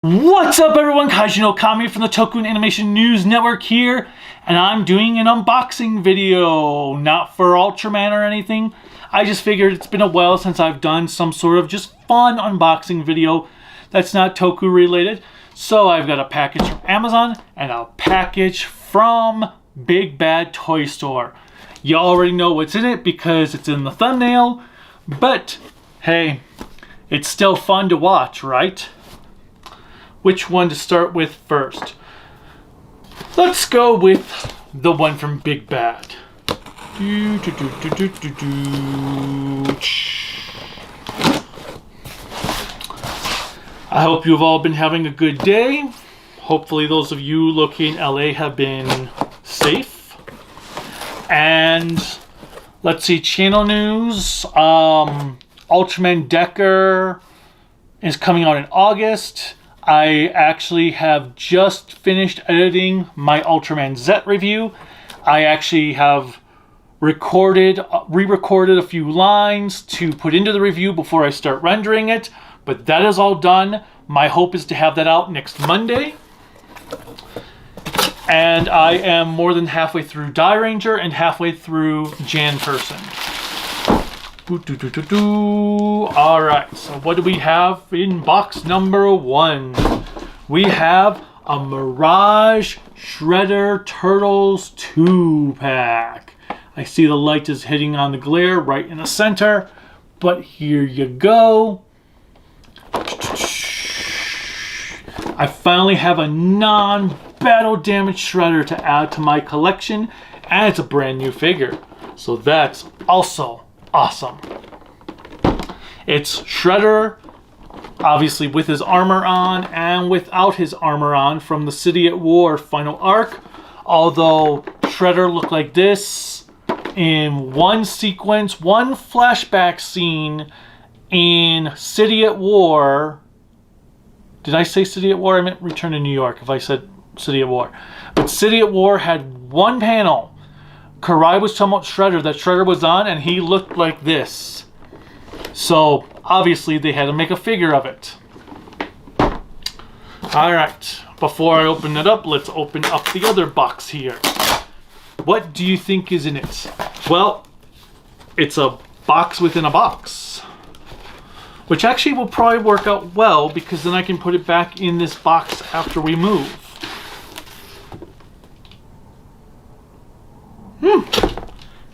What's up everyone, Kaiju no Kami from the Toku Animation News Network here, and I'm doing an unboxing video, not for Ultraman or anything. I just figured it's been a while since I've done some sort of just fun unboxing video that's not Toku related. So I've got a package from Amazon and a package from Big Bad Toy Store. You already know what's in it because it's in the thumbnail, but hey, it's still fun to watch, right? Which one to start with first? Let's go with the one from Big Bad. I hope you've all been having a good day. Hopefully those of you located in LA have been safe. And let's see, channel news. Ultraman Decker is coming out in August. I actually have just finished editing my Ultraman Z review. I actually have re-recorded a few lines to put into the review before I start rendering it, but that is all done. My hope is to have that out next Monday. And I am more than halfway through Die Ranger and halfway through Jan Person. Alright, so what do we have in box number 1? We have a Mirage Shredder Turtles 2-pack. I see the light is hitting on the glare right in the center, but here you go. I finally have a non-battle damage Shredder to add to my collection, and it's a brand new figure. So that's also awesome. It's Shredder, obviously with his armor on and without his armor on from the City at War final arc. Although Shredder looked like this in one sequence, one flashback scene in City at War. Did I say City at War? I meant Return to New York if I said City at War. But City at War had one panel. Karai was talking about Shredder, that Shredder was on, and he looked like this. So, obviously, they had to make a figure of it. Alright, before I open it up, let's open up the other box here. What do you think is in it? Well, it's a box within a box. Which actually will probably work out well, because then I can put it back in this box after we move.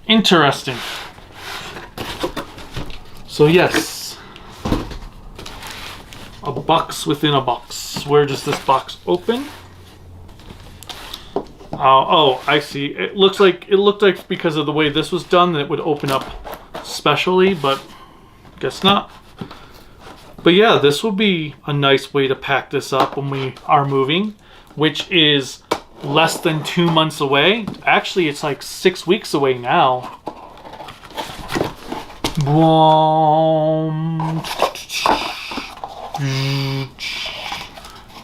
Interesting. So yes, a box within a box. Where does this box open? Oh, I see. It looked like because of the way this was done that it would open up specially, but guess not. But yeah, this will be a nice way to pack this up when we are moving, which is less than 2 months away. Actually, it's like 6 weeks away now.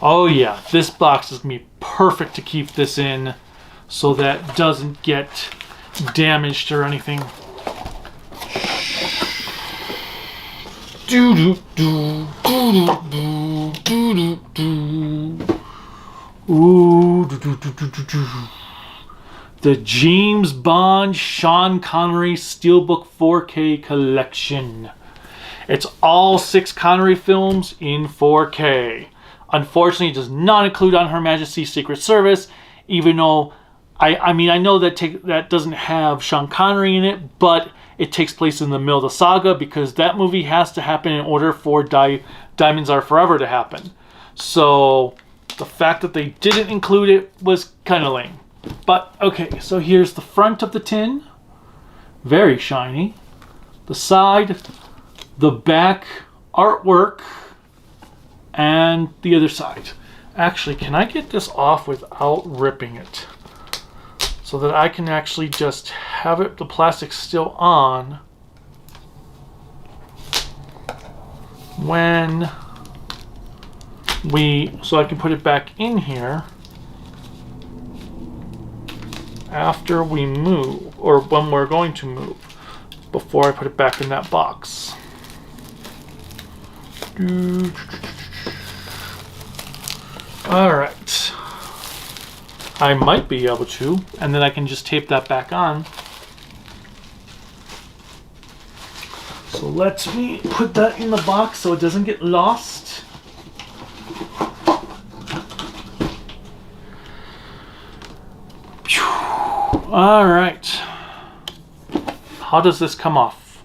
Oh yeah, this box is gonna be perfect to keep this in so that it doesn't get damaged or anything. Ooh, the James Bond Sean Connery Steelbook 4K collection. It's all 6 Connery films in 4K. Unfortunately, it does not include On Her Majesty's Secret Service, even though I mean I know that doesn't have Sean Connery in it, but it takes place in the middle of the saga because that movie has to happen in order for Diamonds Are Forever to happen. So the fact that they didn't include it was kind of lame. But okay, so here's the front of the tin. Very shiny. The side, the back artwork, and the other side. Actually, can I get this off without ripping it? So that I can actually just have it, the plastic still on when so I can put it back in here after we move, or when we're going to move, before I put it back in that box. Alright. I might be able to, and then I can just tape that back on. So let me put that in the box so it doesn't get lost. Alright. How does this come off?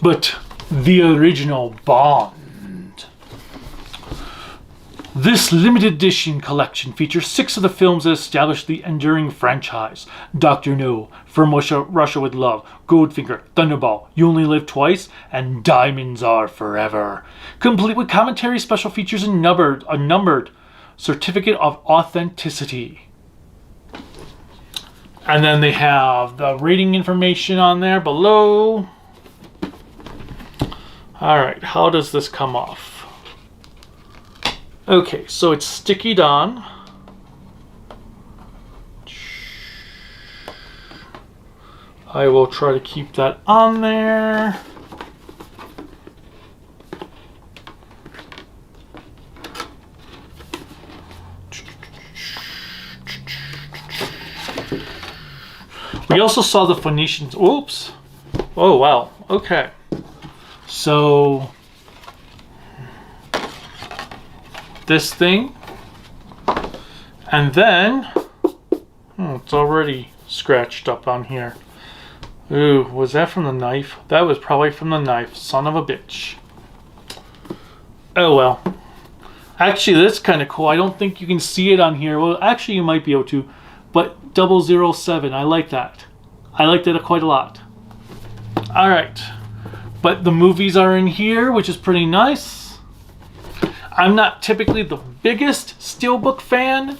But the original Bond. This limited edition collection features 6 of the films that established the enduring franchise. Dr. No, From Russia with Love, Goldfinger, Thunderball, You Only Live Twice, and Diamonds Are Forever. Complete with commentary, special features, and a numbered certificate of authenticity. And then they have the rating information on there below. Alright, how does this come off? Okay, so it's stickied on. I will try to keep that on there. We also saw the Phoenicians. Oops. Oh, wow. Okay. So this thing, and then it's already scratched up on here. Ooh, was that from the knife? That was probably from the knife, son of a bitch. Oh well. Actually, that's kind of cool. I don't think you can see it on here. Well, actually you might be able to, but 007, I like that. I liked it quite a lot. Alright, but the movies are in here, which is pretty nice. I'm not typically the biggest steelbook fan,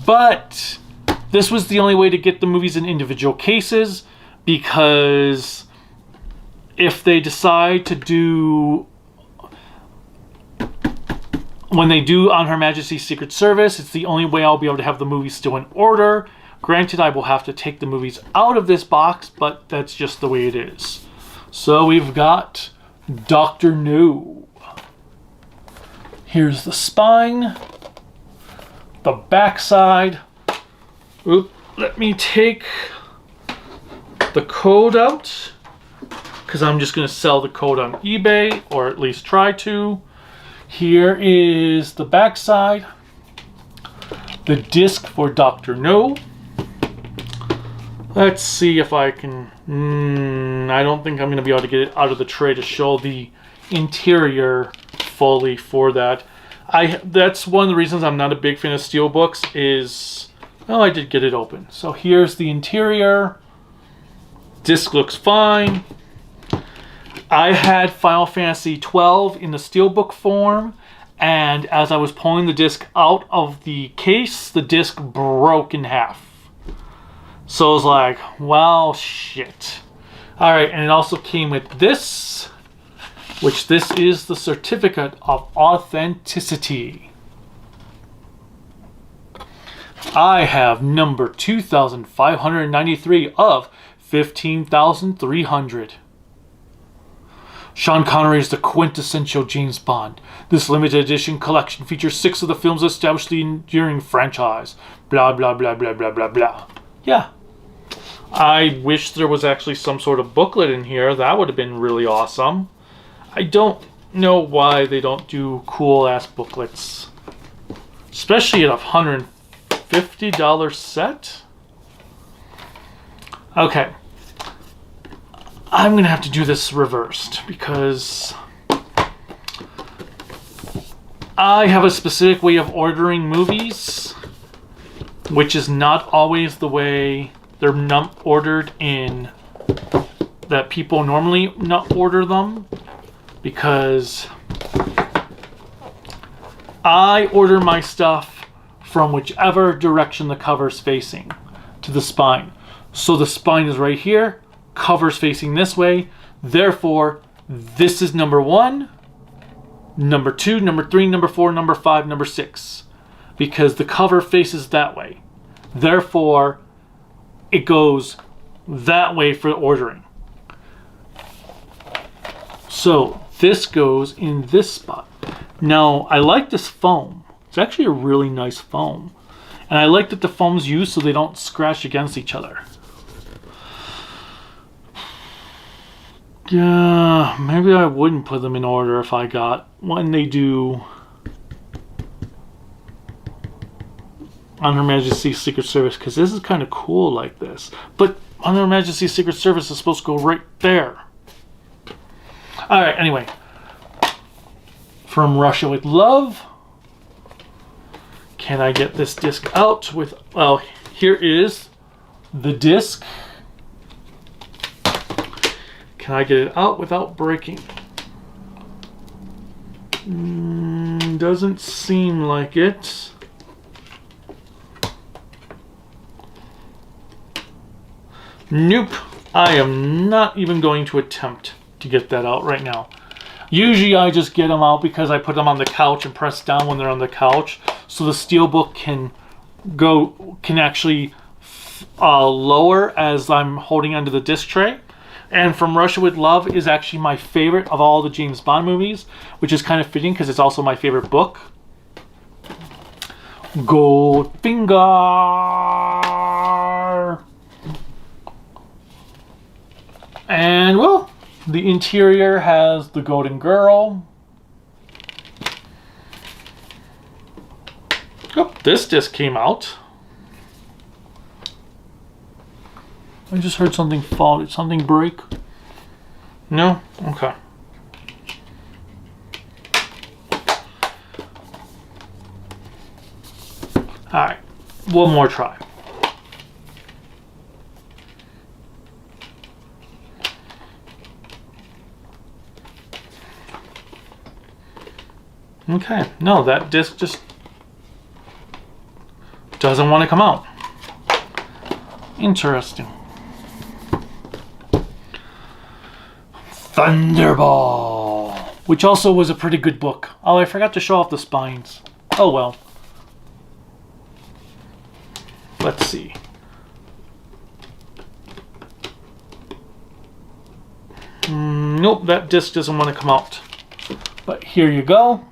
but this was the only way to get the movies in individual cases, because if they decide to do, when they do On Her Majesty's Secret Service, it's the only way I'll be able to have the movies still in order. Granted, I will have to take the movies out of this box, but that's just the way it is. So we've got Dr. No. Here's the spine, the backside. Oop, let me take the code out, because I'm just going to sell the code on eBay, or at least try to. Here is the backside, the disc for Dr. No. Let's see if I can. I don't think I'm going to be able to get it out of the tray to show the interior fully for that. That's one of the reasons I'm not a big fan of steelbooks is, oh, I did get it open. So here's the interior. Disc looks fine. I had Final Fantasy 12 in the steelbook form, and as I was pulling the disc out of the case, the disc broke in half. So I was like, well, shit. Alright, and it also came with this, which this is the certificate of authenticity. I have number 2593 of 15,300. Sean Connery is the quintessential James Bond. This limited edition collection features 6 of the films that established the enduring franchise. Blah, blah, blah, blah, blah, blah, blah. Yeah. I wish there was actually some sort of booklet in here. That would have been really awesome. I don't know why they don't do cool-ass booklets. Especially at a $150 set. Okay. I'm going to have to do this reversed because I have a specific way of ordering movies, which is not always the way they're not ordered in, that people normally not order them, because I order my stuff from whichever direction the cover's facing to the spine. So the spine is right here, cover's facing this way, therefore this is number 1, number 2, number 3, number 4, number 5, number 6, because the cover faces that way. Therefore it goes that way for ordering. So this goes in this spot. Now, I like this foam. It's actually a really nice foam. And I like that the foam's used so they don't scratch against each other. Yeah, maybe I wouldn't put them in order if I got when they do on Her Majesty's Secret Service, because this is kind of cool like this. But on Her Majesty's Secret Service is supposed to go right there. Alright, anyway. From Russia with Love. Can I get this disc out with... Well, here is the disc. Can I get it out without breaking? Doesn't seem like it. Nope. I am not even going to attempt to get that out right now. Usually I just get them out because I put them on the couch and press down when they're on the couch, so the steelbook can actually lower as I'm holding onto the disc tray. And From Russia with Love is actually my favorite of all the James Bond movies, which is kind of fitting because it's also my favorite book. Goldfinger. And, well, the interior has the Golden Girl. Oh, this disc came out. I just heard something fall. Did something break? No? Okay. Alright. One more try. Okay. No, that disc just doesn't want to come out. Interesting. Thunderball, which also was a pretty good book. Oh, I forgot to show off the spines. Oh well. Let's see. Nope, that disc doesn't want to come out. But here you go.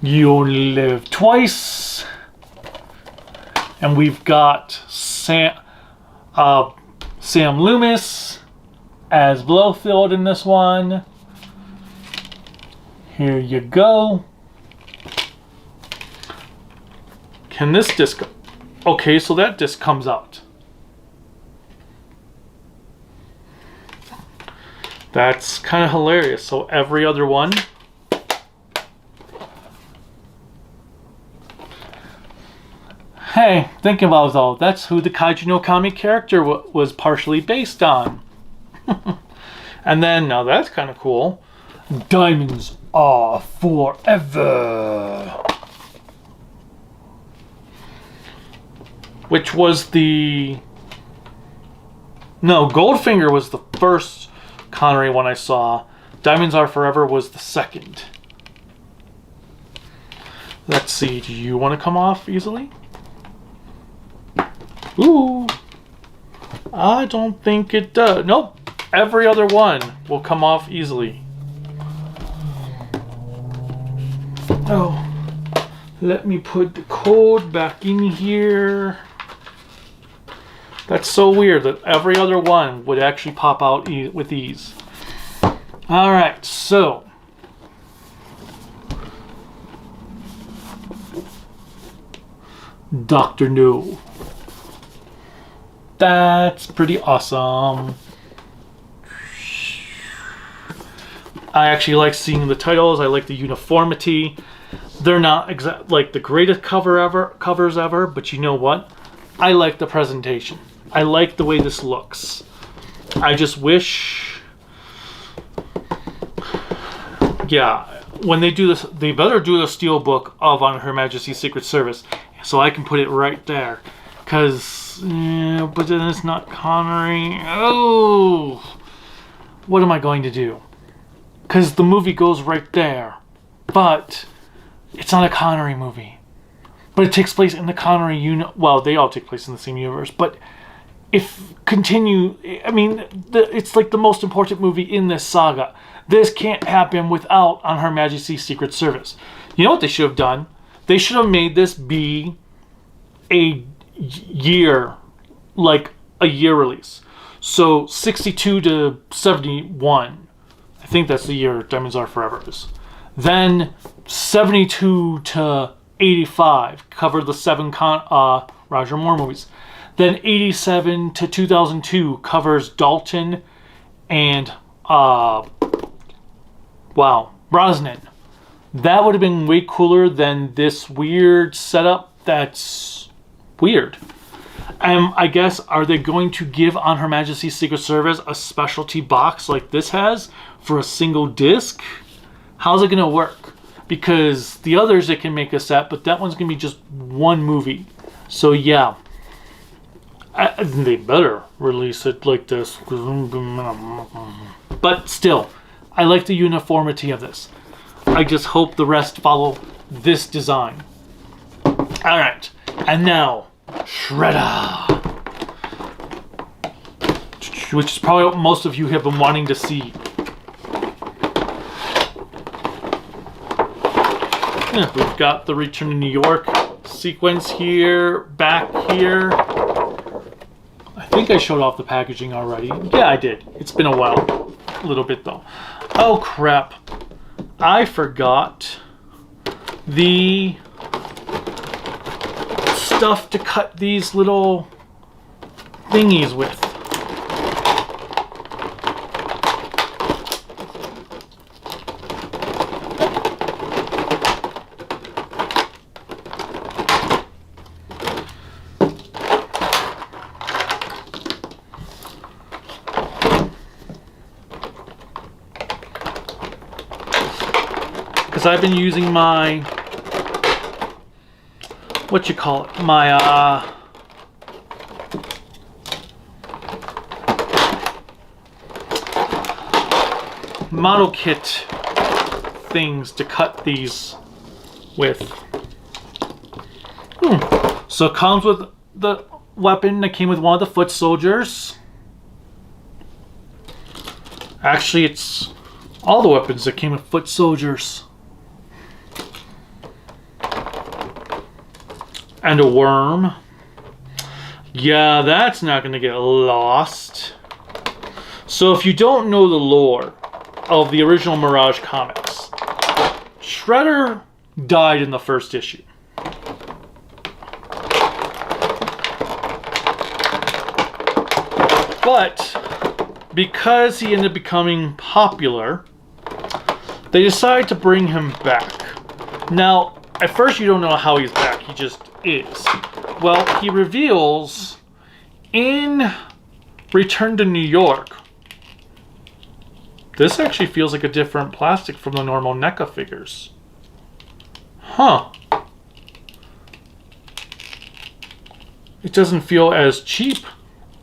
You Only Live Twice. And we've got Sam Loomis as Blofeld in this one. Here you go. Can this disc... Okay, so that disc comes out. That's kind of hilarious. So every other one... Hey, think about it though, that's who the Kaiju no Kami character was partially based on. And then, now that's kind of cool. Diamonds Are Forever. Which was the... No, Goldfinger was the first Connery one I saw. Diamonds Are Forever was the second. Let's see, do you want to come off easily? Ooh, I don't think it does. Nope, every other one will come off easily. Oh, let me put the code back in here. That's so weird that every other one would actually pop out with ease. All right, so. Dr. No. That's pretty awesome. I actually like seeing the titles. I like the uniformity. They're not like the greatest covers ever, but you know what? I like the presentation. I like the way this looks. I just wish... Yeah, when they do this, they better do the steelbook of On Her Majesty's Secret Service, so I can put it right there. Because... Yeah, but then it's not Connery. Oh! What am I going to do? Because the movie goes right there. But it's not a Connery movie. But it takes place in the Connery well, they all take place in the same universe. But if continue, I mean, it's like the most important movie in this saga. This can't happen without On Her Majesty's Secret Service. You know what they should have done? They should have made this be a year, like a year release. So 62 to 71. I think that's the year Diamonds Are Forever is. Then 72 to 85 cover the 7 Roger Moore movies. Then 87 to 2002 covers Dalton and Brosnan. That would have been way cooler than this weird setup that's weird. I guess, are they going to give On Her Majesty's Secret Service a specialty box like this has for a single disc? How's it going to work? Because the others, they can make a set, but that one's going to be just one movie. So yeah, they better release it like this. But still, I like the uniformity of this. I just hope the rest follow this design. Alright, and now, Shredder. Which is probably what most of you have been wanting to see. Yeah, we've got the Return to New York sequence here, back here. I think I showed off the packaging already. Yeah, I did. It's been a while. A little bit though. Oh crap. I forgot the stuff to cut these little thingies with. Because I've been using my, my model kit things to cut these with. So it comes with the weapon that came with one of the foot soldiers. Actually, it's all the weapons that came with foot soldiers. And a worm. Yeah, that's not going to get lost. So if you don't know the lore of the original Mirage comics, Shredder died in the first issue. But because he ended up becoming popular, they decided to bring him back. Now, at first you don't know how he's back, he just is. Well, he reveals in Return to New York, this actually feels like a different plastic from the normal NECA figures. Huh. It doesn't feel as cheap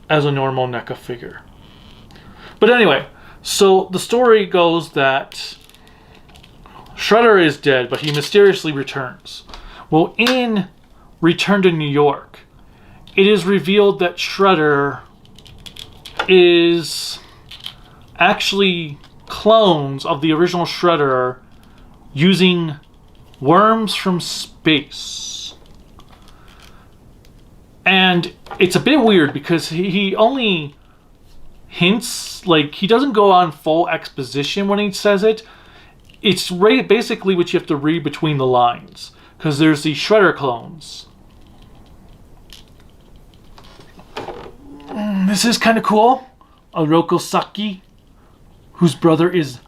as a normal NECA figure. But anyway, so the story goes that Shredder is dead, but he mysteriously returns. Well, in Return to New York, it is revealed that Shredder is actually clones of the original Shredder using worms from space. And it's a bit weird because he only hints, like he doesn't go on full exposition when he says it. It's basically what you have to read between the lines, because there's these Shredder clones. This is kind of cool. Oroku Saki, whose brother is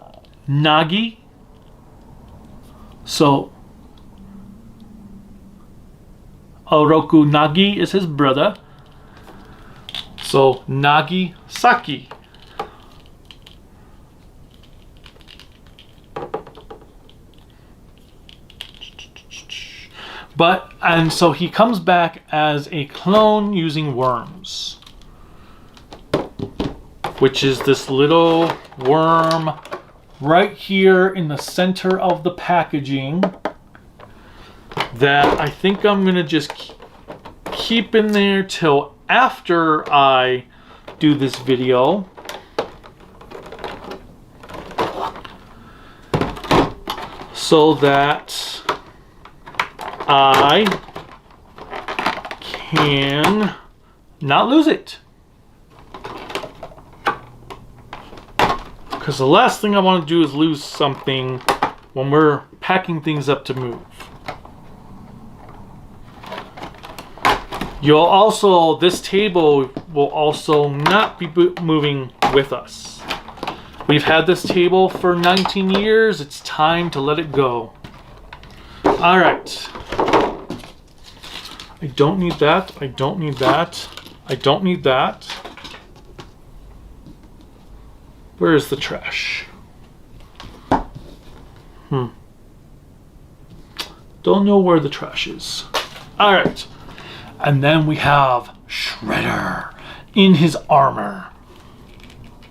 Nagi. So Oroku Nagi is his brother. So Nagi Saki. And so he comes back as a clone using worms, which is this little worm right here in the center of the packaging that I think I'm gonna just keep in there till after I do this video, so that I can not lose it. Because the last thing I want to do is lose something when we're packing things up to move. You'll also, this table will also not be moving with us. We've had this table for 19 years. It's time to let it go. All right. I don't need that. I don't need that. I don't need that. Where is the trash? Don't know where the trash is. All right. And then we have Shredder in his armor,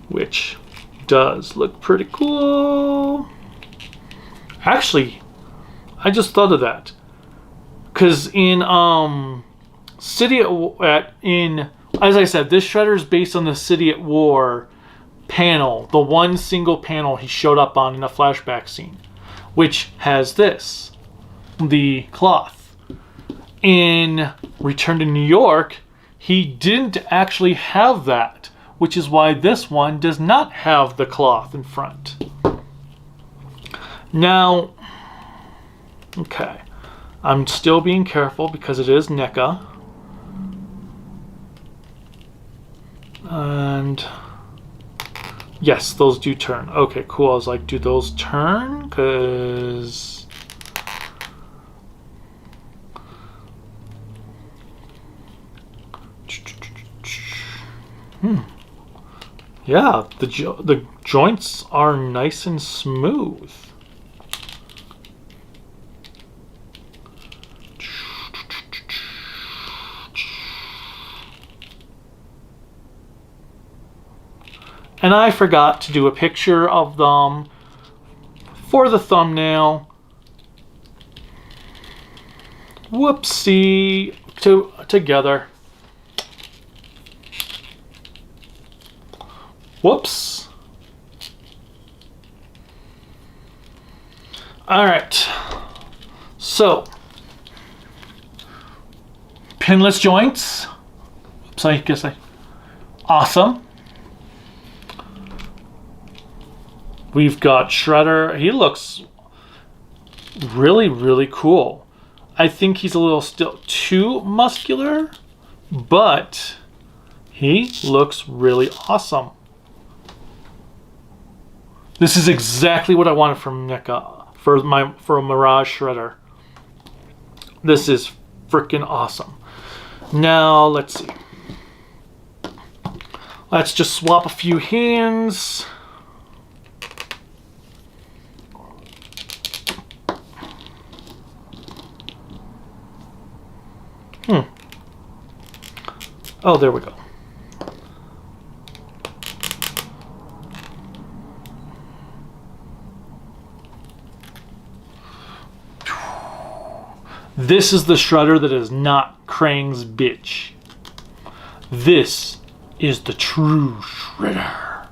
which does look pretty cool. Actually, I just thought of that. Because in City as I said, this Shredder is based on the City at War panel, the one single panel he showed up on in a flashback scene, which has this, the cloth. In Return to New York, he didn't actually have that, which is why this one does not have the cloth in front. Now, okay, I'm still being careful because it is NECA. And yes, those do turn. Okay, cool. I was like, do those turn? Because yeah, the joints are nice and smooth. And I forgot to do a picture of them for the thumbnail. Whoopsie. Together. Whoops. All right. So, pinless joints. Oops, I guess awesome. We've got Shredder. He looks really, really cool. I think he's a little still too muscular, but he looks really awesome. This is exactly what I wanted from NECA for a Mirage Shredder. This is freaking awesome. Now let's see. Let's just swap a few hands. Oh, there we go. This is the Shredder that is not Krang's bitch. This is the true Shredder.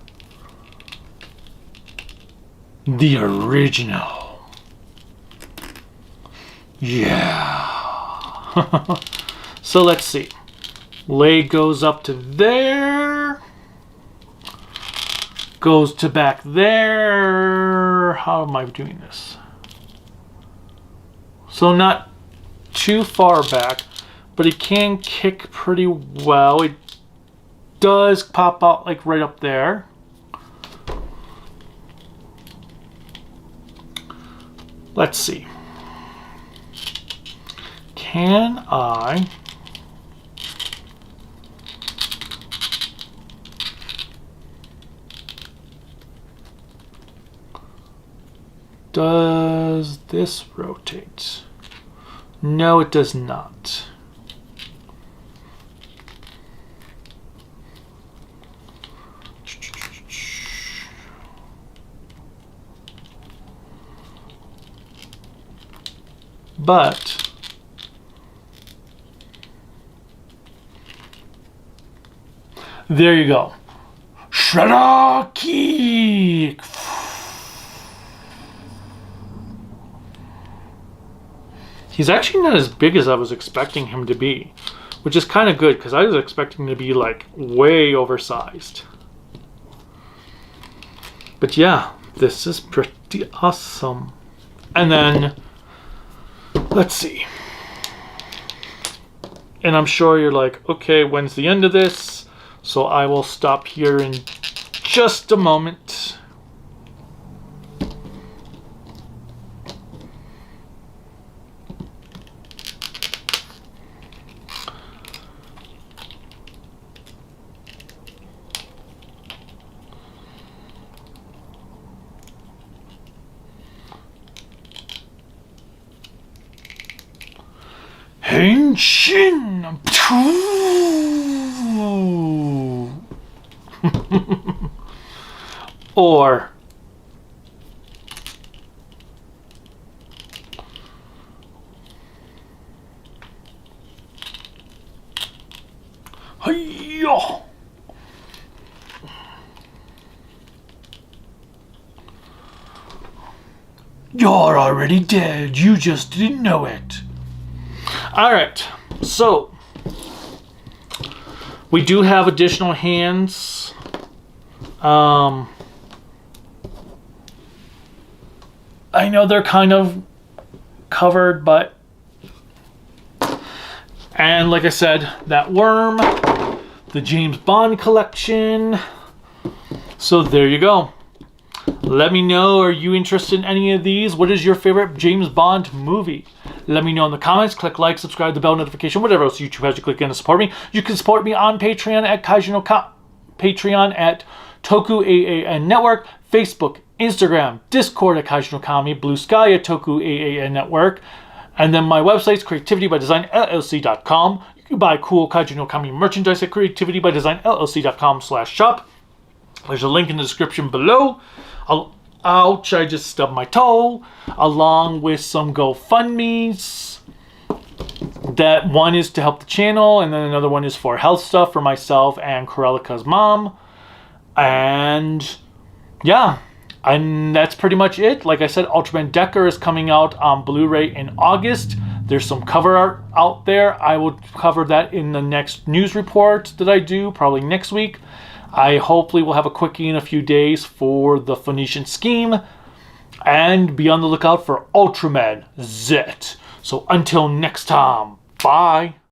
The original. Yeah. So let's see. Leg goes up to there. Goes to back there. How am I doing this? So not too far back, but it can kick pretty well. It does pop out like right up there. Let's see. Can I does this rotate? No, it does not. But There you go. Shredder kick. He's actually not as big as I was expecting him to be, which is kind of good because I was expecting him to be like way oversized. But yeah, this is pretty awesome. And then, let's see. And I'm sure you're like, okay, when's the end of this? So I will stop here in just a moment. Henshin! Or Hi-yo! You're already dead, you just didn't know it. Alright, so we do have additional hands. I know they're kind of covered, but... And like I said, that worm, the James Bond collection. So there you go. Let me know, are you interested in any of these? What is your favorite James Bond movie? Let me know in the comments. Click like, subscribe, the bell notification, whatever else YouTube has to click in to support me. You can support me on Patreon at Patreon at tokuaannetwork, Network, Facebook, Instagram, Discord at Kaiju no Kami, Bluesky at tokuaannetwork, and then my website's creativitybydesignllc.com. You can buy cool Kaiju no Kami merchandise at creativitybydesignllc.com/shop. There's a link in the description below. Ouch, I just stubbed my toe. Along with some GoFundMes. That one is to help the channel, and then another one is for health stuff for myself and Corelica's mom. And yeah, and that's pretty much it. Like I said, Ultraman Decker is coming out on Blu-ray in August. There's some cover art out there. I will cover that in the next news report that I do, probably next week. I hopefully will have a quickie in a few days for the Phoenician Scheme. And be on the lookout for Ultraman Z. So until next time, bye.